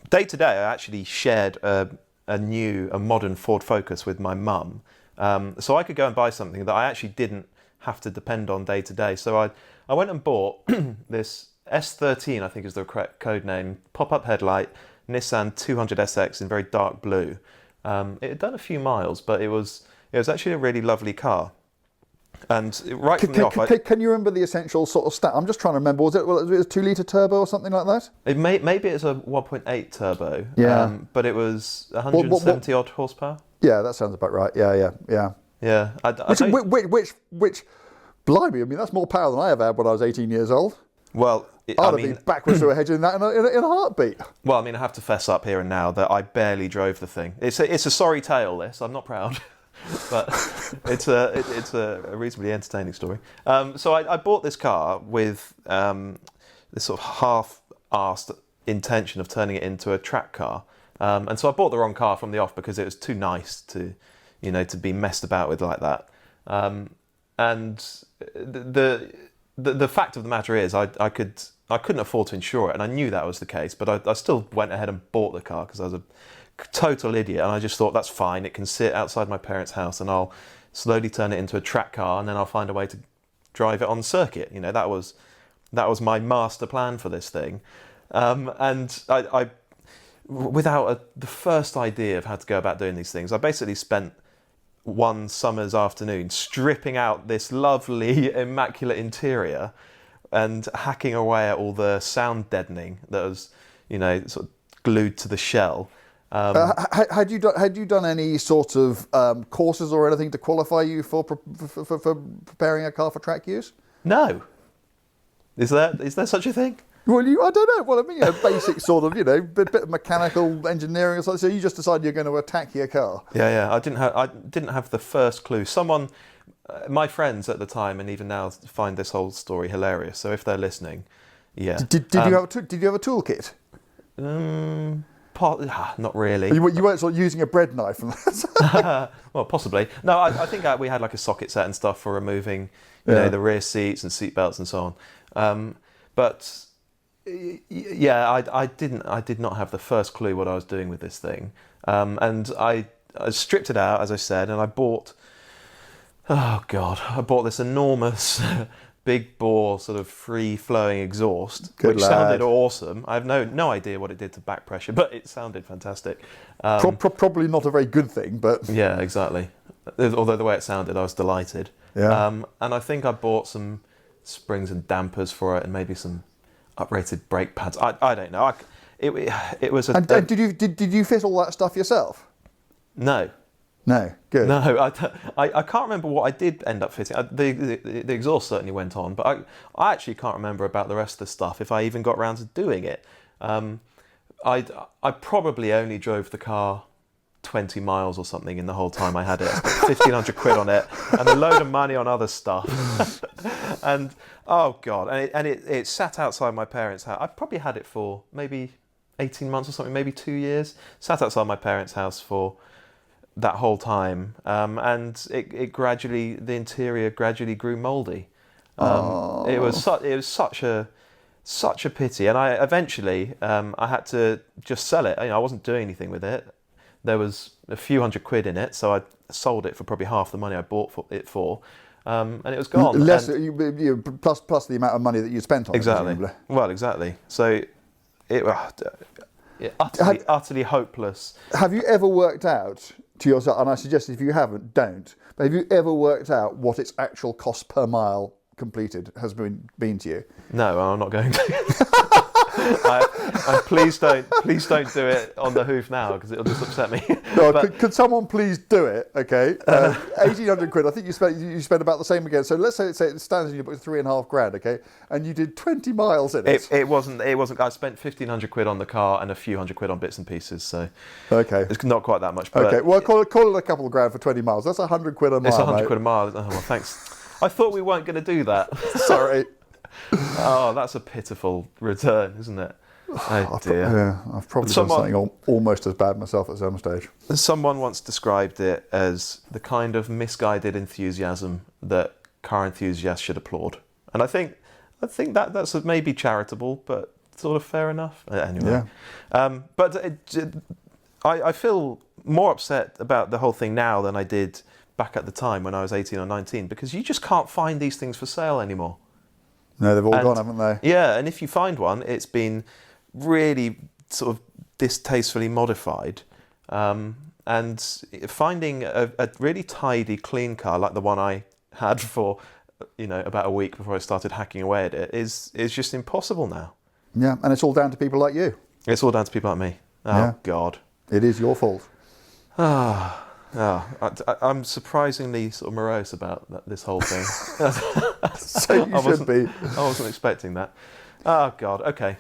Day to day, I actually shared a modern Ford Focus with my mum. So I could go and buy something that I actually didn't have to depend on day to day. So I went and bought this S13, I think is the correct code name, pop-up headlight, Nissan 200 SX in very dark blue. It had done a few miles, but it was actually a really lovely car. And right from the off, can you remember the essential sort of stat? I'm just trying to remember. Was it a 2-litre turbo or something like that? Maybe it's a 1.8 turbo. Yeah. But it was 170 odd horsepower. Yeah, that sounds about right. Yeah. Yeah. Which, blimey! I mean, that's more power than I ever had when I was 18 years old. Well, I'd have been backwards through a hedge in that in a heartbeat. Well, I mean, I have to fess up here and now that I barely drove the thing. It's a sorry tale. This, I'm not proud. But it's a reasonably entertaining story. So I bought this car with this sort of half-arsed intention of turning it into a track car, and so I bought the wrong car from the off because it was too nice to be messed about with like that. And the fact of the matter is, I couldn't afford to insure it, and I knew that was the case. But I still went ahead and bought the car because I was a total idiot, and I just thought that's fine. It can sit outside my parents' house, and I'll slowly turn it into a track car, and then I'll find a way to drive it on circuit. That was my master plan for this thing, and I without the first idea of how to go about doing these things, I basically spent one summer's afternoon stripping out this lovely, immaculate interior and hacking away at all the sound deadening that was, sort of glued to the shell. Had you done any sort of courses or anything to qualify you for preparing a car for track use? No. Is there such a thing? Well, I don't know. Well, I mean, a basic sort of, bit of mechanical engineering or something. So you just decide you're going to attack your car. Yeah. I didn't have the first clue. Someone, my friends at the time, and even now, find this whole story hilarious. So if they're listening, yeah. Did you have a toolkit? Not really. You weren't sort of using a bread knife? Well, possibly. No, I think we had like a socket set and stuff for removing, the rear seats and seat belts and so on. But yeah, I did not have the first clue what I was doing with this thing. And I stripped it out, as I said, and I bought this enormous big bore sort of free flowing exhaust, Good which lad. sounded awesome. I have no idea what it did to back pressure, but it sounded fantastic. Probably not a very good thing, but Yeah, exactly. Although the way it sounded, I was delighted. Yeah. And I think I bought some springs and dampers for it, and maybe some uprated brake pads. I don't know. It was a. And did you fit all that stuff yourself? No. No, good. No, I can't remember what I did end up fitting. The exhaust certainly went on, but I actually can't remember about the rest of the stuff, if I even got round to doing it. I probably only drove the car 20 miles or something in the whole time I had it. I spent 1,500 quid on it and a load of money on other stuff. And oh God, and it sat outside my parents' house. I probably had it for maybe 18 months or something, maybe 2 years. Sat outside my parents' house for that whole time, and the interior gradually grew mouldy. It was such a pity, and I eventually I had to just sell it. I wasn't doing anything with it. There was a few hundred quid in it, so I sold it for probably half the money I bought it for, and it was gone. Plus the amount of money that you spent on exactly. it. Presumably. Well, exactly. So it utterly hopeless. Have you ever worked out to yourself, and I suggest if you haven't, don't, but have you ever worked out what its actual cost per mile completed has been to you? No, I'm not going to. Please don't do it on the hoof now, because it'll just upset me. No, could someone please do it? Okay, 1,800 quid. I think you spent about the same again. So let's say it stands in your book $3.5 grand. Okay, and you did 20 miles in it. It wasn't. I spent 1,500 quid on the car and a few hundred quid on bits and pieces. So okay, it's not quite that much. But okay, well call it a couple of grand for 20 miles. That's 100 quid a mile. It's 100 mate. quid a mile. Oh, well, thanks. I thought we weren't going to do that. Sorry. Oh, that's a pitiful return, isn't it? Oh dear. I've probably done something almost as bad myself at some stage. Someone once described it as the kind of misguided enthusiasm that car enthusiasts should applaud, and I think that's maybe charitable, but sort of fair enough. Anyway, yeah. I feel more upset about the whole thing now than I did back at the time when I was 18 or 19, because you just can't find these things for sale anymore. No, they've all gone, haven't they? Yeah, and if you find one, it's been really sort of distastefully modified. And finding a really tidy, clean car like the one I had for about a week before I started hacking away at it is just impossible now. Yeah, and it's all down to people like you. It's all down to people like me. Oh, yeah. God. It is your fault. I'm surprisingly sort of morose about this whole thing. So you should be. I wasn't expecting that. Oh, God. Okay.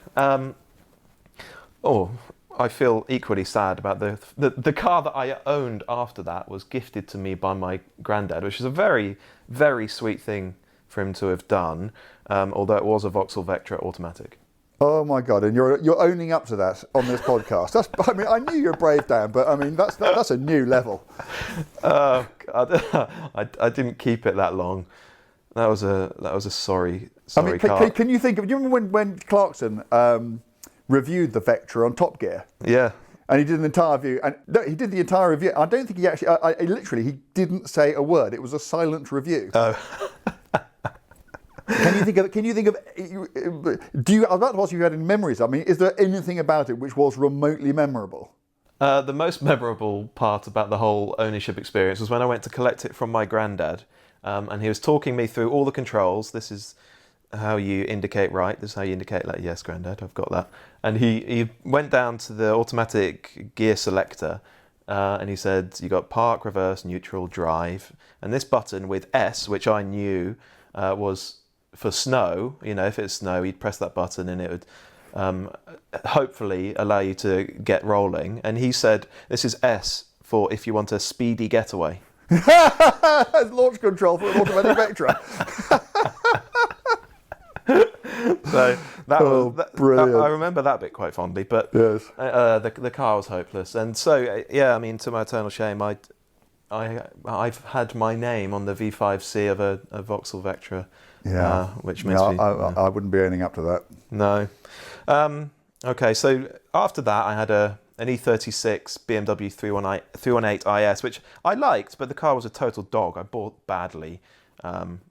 I feel equally sad about the car that I owned after that was gifted to me by my granddad, which is a very, very sweet thing for him to have done, although it was a Vauxhall Vectra automatic. Oh my God! And you're owning up to that on this podcast. I knew you're brave, Dan, but that's a new level. Oh God, I didn't keep it that long. That was a sorry car. Can you think of? Do you remember when Clarkson reviewed the Vectra on Top Gear? Yeah. And he did an entire review, and no, he did the entire review. I don't think he actually. Literally, he didn't say a word. It was a silent review. Oh. Can you think of? I was about to ask you if you had any memories. I mean, is there anything about it which was remotely memorable? The most memorable part about the whole ownership experience was when I went to collect it from my granddad, and he was talking me through all the controls. This is how you indicate right. This is how you indicate left. Yes, Granddad, I've got that. And he went down to the automatic gear selector, and he said, you got park, reverse, neutral, drive, and this button with S, which I knew was for snow. If it's snow, you'd press that button and it would hopefully allow you to get rolling. And he said, this is S for if you want a speedy getaway. Launch control for an automatic Vectra. So that was brilliant. I remember that bit quite fondly, but yes. The car was hopeless, and so to my eternal shame, I've had my name on the V5C of a Vauxhall Vectra, which makes me. I wouldn't be owning up to that. No. Okay, so after that, I had an E36 BMW 318 IS, which I liked, but the car was a total dog. I bought badly.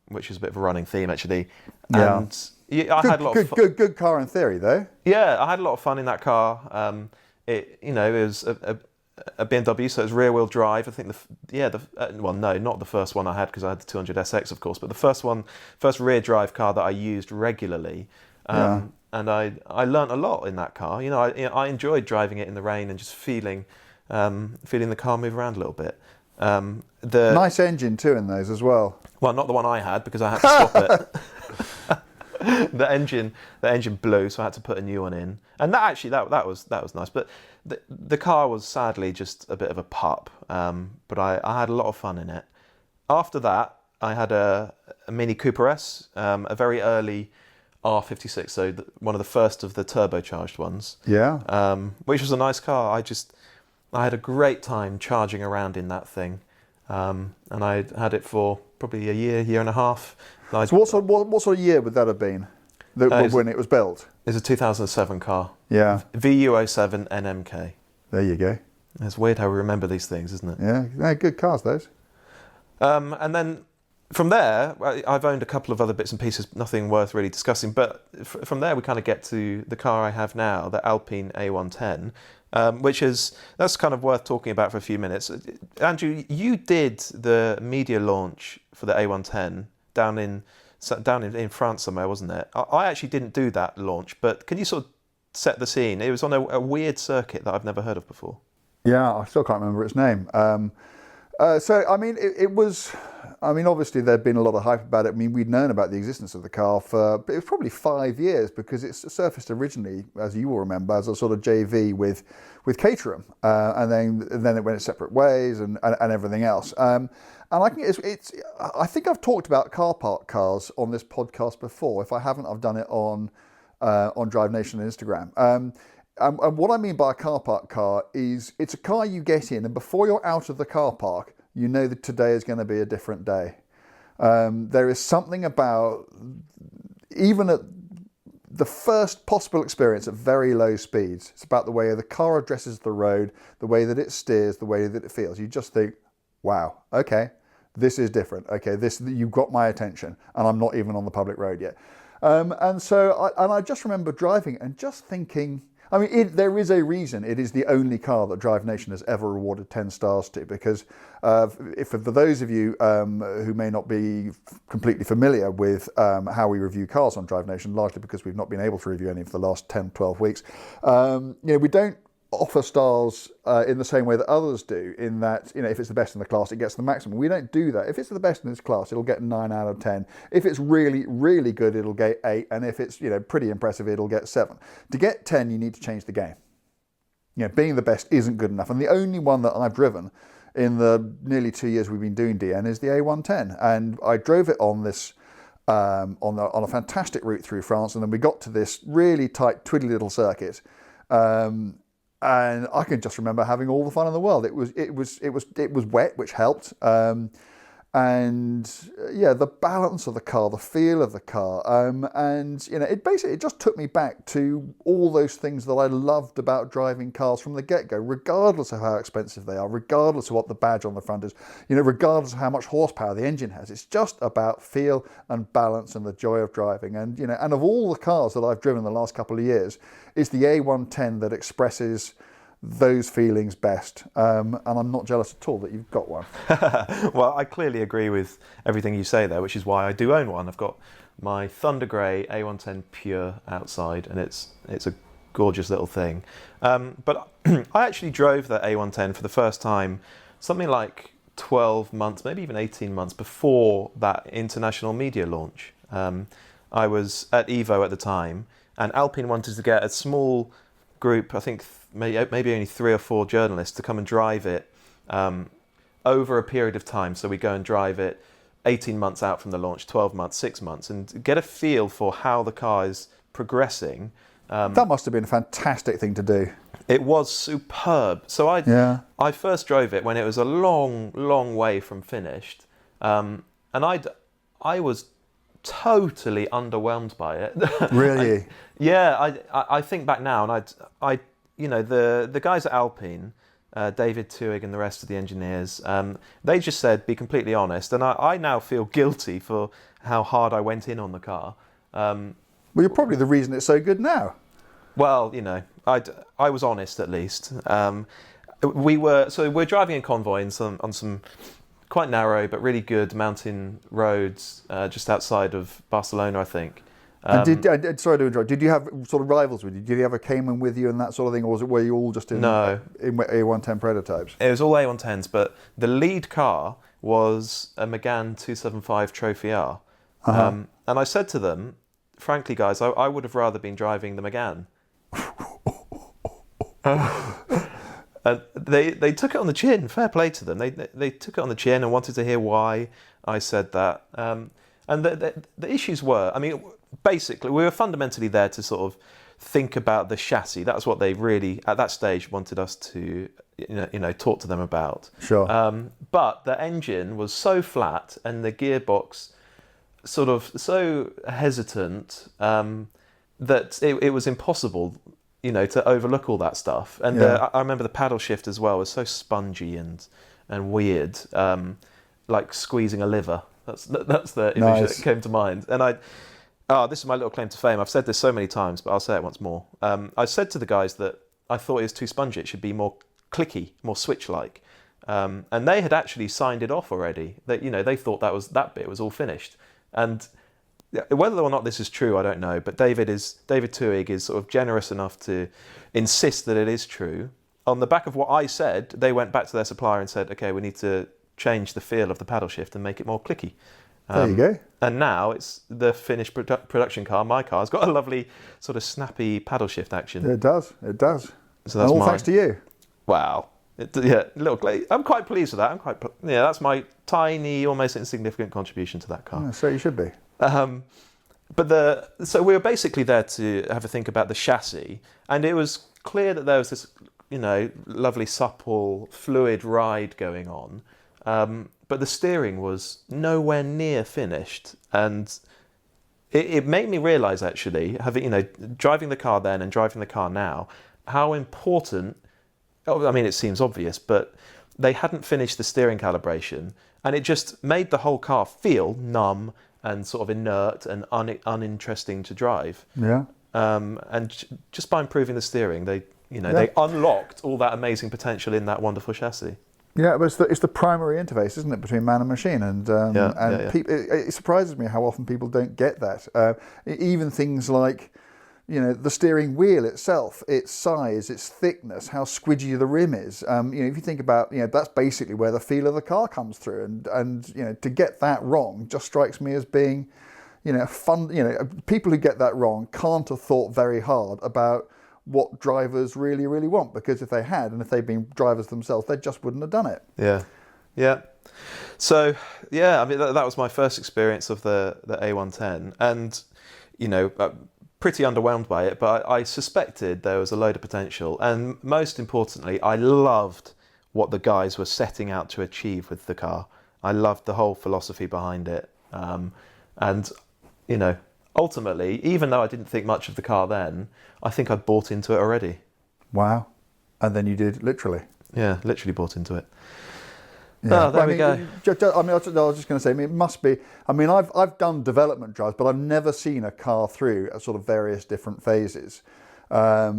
which is a bit of a running theme actually. Yeah. And I had a lot of fun. Good car in theory, though. Yeah, I had a lot of fun in that car. It was a BMW, so it was rear-wheel drive. I think not the first one I had because I had the 200SX, of course, but the first rear-drive car that I used regularly. And I learnt a lot in that car. I enjoyed driving it in the rain and just feeling the car move around a little bit. Nice engine too in those as well. Well, not the one I had because I had to swap it. The engine blew, so I had to put a new one in, and that was nice. But the car was sadly just a bit of a pup. But I had a lot of fun in it. After that, I had a Mini Cooper S, a very early R56, so one of the first of the turbocharged ones. Yeah. Which was a nice car. I had a great time charging around in that thing, and I had it for probably a year and a half. So what sort of year would that have been? When it was built? It's a 2007 car. Yeah. VU07 NMK. There you go. It's weird how we remember these things, isn't it? Yeah, they're good cars, those. And then from there, I've owned a couple of other bits and pieces, nothing worth really discussing. But from there, we kind of get to the car I have now, the Alpine A110, that's kind of worth talking about for a few minutes. Andrew, you did the media launch for the A110 down in France somewhere, wasn't it? I actually didn't do that launch, but can you sort of set the scene? It was on a weird circuit that I've never heard of before. Yeah, I still can't remember its name. It was... obviously there'd been a lot of hype about it. Then we'd known about the existence of the car it was probably 5 years because it surfaced originally, as you will remember, as a sort of JV with Caterham, and then it went its separate ways and everything else. And I think I've talked about car park cars on this podcast before. If I haven't, I've done it on Drive Nation and Instagram. And what I mean by a car park car is it's a car you get in, and before you're out of the car park, you know that today is going to be a different day. There is something about, even at the first possible experience at very low speeds, it's about the way the car addresses the road, the way that it steers, the way that it feels. You just think, wow, okay, this is different. Okay, you've got my attention, and I'm not even on the public road yet. And I just remember driving and just thinking, there is a reason it is the only car that Drive Nation has ever awarded 10 stars to, because for those of you who may not be completely familiar with how we review cars on Drive Nation, largely because we've not been able to review any for the last 10, 12 weeks, we don't offer stars in the same way that others do, in that, if it's the best in the class, it gets the maximum. We don't do that. If it's the best in its class, it'll get 9 out of 10. If it's really, really good, it'll get 8. And if it's, pretty impressive, it'll get 7. To get 10, you need to change the game. Being the best isn't good enough. And the only one that I've driven in the nearly 2 years we've been doing DN is the A110. And I drove it on this on a fantastic route through France, and then we got to this really tight, twiddly little circuit. And I can just remember having all the fun in the world. It was wet, which helped. The balance of the car, the feel of the car, it just took me back to all those things that I loved about driving cars from the get-go, regardless of how expensive they are, regardless of what the badge on the front is, regardless of how much horsepower the engine has. It's just about feel and balance and the joy of driving. And of all the cars that I've driven the last couple of years, it's the A110 that expresses those feelings best, and I'm not jealous at all that you've got one. Well, I clearly agree with everything you say there, which is why I do own one. I've got my Thunder Grey A110 Pure outside, and it's a gorgeous little thing. But I actually drove that A110 for the first time something like 12 months, maybe even 18 months before that international media launch. I was at Evo at the time, and Alpine wanted to get a small group, I think maybe only 3 or 4 journalists, to come and drive it over a period of time. So we go and drive it 18 months out from the launch, 12 months, 6 months, and get a feel for how the car is progressing. That must have been a fantastic thing to do. It was superb. So I first drove it when it was a long, long way from finished, and I was totally underwhelmed by it. Really? I think back now, and the guys at Alpine, David Tuig and the rest of the engineers, they just said, be completely honest. And I now feel guilty for how hard I went in on the car. Well, you're probably the reason it's so good now. Well, I was honest at least. We're driving in convoy on some quite narrow but really good mountain roads just outside of Barcelona, I think. And sorry to interrupt. Did you have sort of rivals with you? Did you have a Cayman with you and that sort of thing, or were you all just in A110 prototypes? It was all A110s, but the lead car was a Megane 275 Trophy R. And I said to them, frankly, guys, I would have rather been driving the Megane. And they took it on the chin. Fair play to them. They took it on the chin and wanted to hear why I said that. And the issues were, basically, we were fundamentally there to sort of think about the chassis. That's what they really, at that stage, wanted us to, talk to them about. Sure. But the engine was so flat and the gearbox sort of so hesitant that it was impossible, to overlook all that stuff. And I remember the paddle shift as well was so spongy and weird, like squeezing a liver. That's the image that came to mind. And this is my little claim to fame. I've said this so many times, but I'll say it once more. I said to the guys that I thought it was too spongy. It should be more clicky, more switch-like. And they had actually signed it off already. They thought that bit was all finished. And whether or not this is true, I don't know. But David Tuig is sort of generous enough to insist that it is true. On the back of what I said, they went back to their supplier and said, "Okay, we need to change the feel of the paddle shift and make it more clicky." There you go. And now it's the finished production car. My car's got a lovely sort of snappy paddle shift action. It does. So that's all thanks to you. Wow. I'm quite pleased with that. That's my tiny, almost insignificant contribution to that car. Yeah, so you should be. So we were basically there to have a think about the chassis, and it was clear that there was this, lovely, supple, fluid ride going on. But the steering was nowhere near finished, and it made me realise, actually, driving the car then and driving the car now, how important. It seems obvious, but they hadn't finished the steering calibration, and it just made the whole car feel numb and sort of inert and uninteresting to drive. Yeah. And just by improving the steering, they unlocked all that amazing potential in that wonderful chassis. Yeah, but it's the primary interface, isn't it, between man and machine? And it surprises me how often people don't get that. Even things like, the steering wheel itself, its size, its thickness, how squidgy the rim is. If you think about, that's basically where the feel of the car comes through. And to get that wrong just strikes me as being, people who get that wrong can't have thought very hard about what drivers really, really want, because if they had, and if they'd been drivers themselves, they just wouldn't have done it. Yeah. So, that was my first experience of the A110, and, pretty underwhelmed by it, but I suspected there was a load of potential, and most importantly, I loved what the guys were setting out to achieve with the car. I loved the whole philosophy behind it, and, ultimately, even though I didn't think much of the car then, I think I'd bought into it already. Wow. And then you did, literally? Yeah, literally bought into it. Yeah. There we go. I was just going to say, it must be. I've done development drives, but I've never seen a car through sort of various different phases. I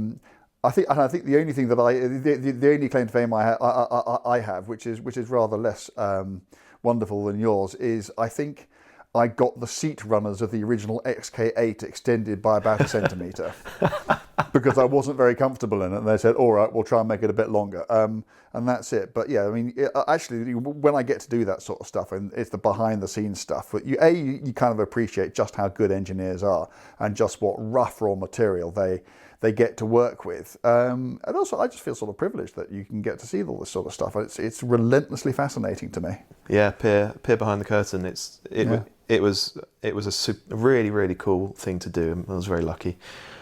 think the only thing that the only claim to fame I have, which is rather less wonderful than yours, is I think I got the seat runners of the original XK8 extended by about a centimetre because I wasn't very comfortable in it. And they said, all right, we'll try and make it a bit longer. And that's it. But yeah, actually, when I get to do that sort of stuff, and it's the behind the scenes stuff, but you kind of appreciate just how good engineers are and just what rough raw material they get to work with. And also, I just feel sort of privileged that you can get to see all this sort of stuff. It's relentlessly fascinating to me. Yeah, peer behind the curtain. It was a really, really cool thing to do. I was very lucky.